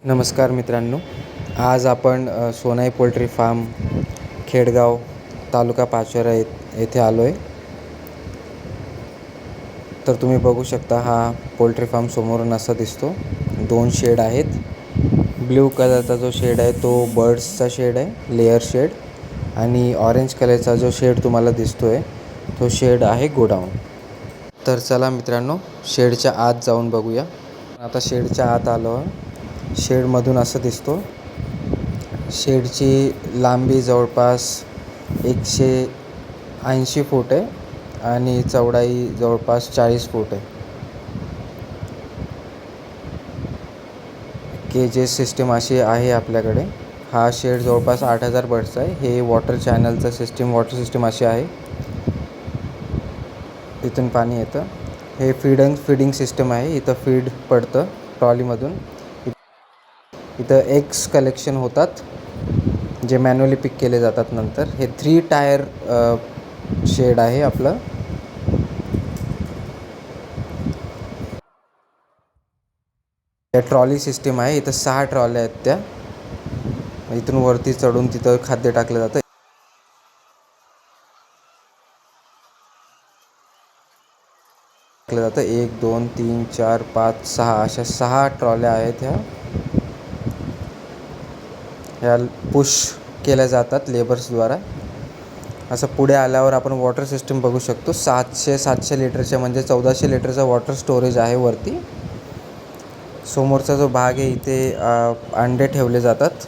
नमस्कार मित्रांनो, आज आपण सोनाई पोल्ट्री फार्म खेडगाव तालुका पाचोरा येथे आलो आहे. तर तुम्ही बघू शकता हा पोल्ट्री फार्म समोरून असा दिसतो. 2 शेड आहेत. ब्ल्यू कलरचा जो शेड आहे तो बर्ड्सचा शेड आहे, लेयर शेड. आणि ऑरेंज कलरचा जो शेड तुम्हाला दिसतो आहे तो शेड आहे गोडाऊन. तर चला मित्रांनो, शेडच्या आत जाऊन बघूया. आता शेडच्या आत आलो आहे. शेडमधून असं दिसतो. शेडची लांबी जवळपास 180 फूट आहे आणि चौडाई जवळपास 40 फूट आहे. केजेस सिस्टीम अशी आहे आपल्याकडे. हा शेड जवळपास 8000 बर्ड्सचा आहे. हे वॉटर चॅनलचं वॉटर सिस्टीम अशी आहे. इथून पाणी येतं. हे फीडिंग सिस्टम आहे. इथं फीड पडतं ट्रॉलीमधून. इथं एग्स कलेक्शन होतात जे मॅन्युअली पिक केले जातात नंतर. हे 3 टायर शेड आहे आपलं. त्या ट्रॉली सिस्टीम आहे. इथं 6 ट्रॉल्या आहेत. त्या इथून वरती चढून तिथं खाद्य टाकलं जातं. 1 2 3 4 5 6 अशा 6 ट्रॉल्या आहेत. ह्या पुश केल्या जातात लेबर्सद्वारा. असं पुढे आल्यावर आपण वॉटर सिस्टम बघू शकतो. 700 लिटरचे म्हणजे 1400 लिटरचा वॉटर स्टोरेज आहे वरती. समोरचा जो भाग आहे इथे अंडे ठेवले जातात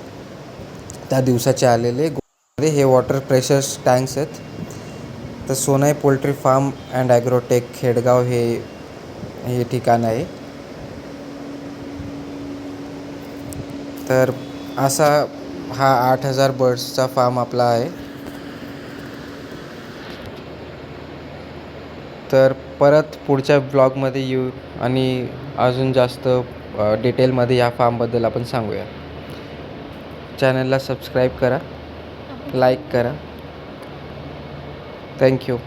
त्या दिवसाचे आलेले. हे वॉटर प्रेशर टँक्स आहेत. तर Sonai poultry farm and agrotech Khedgaon हे ठिकाण आहे. तर असा हा 8000 बर्ड्सचा फार्म आपला आहे. तर परत पुढच्या ब्लॉगमध्ये येऊ आणि अजून जास्त डिटेलमध्ये या फार्मबद्दल आपण सांगूया. चॅनलला सबस्क्राईब करा, लाईक करा. थँक्यू.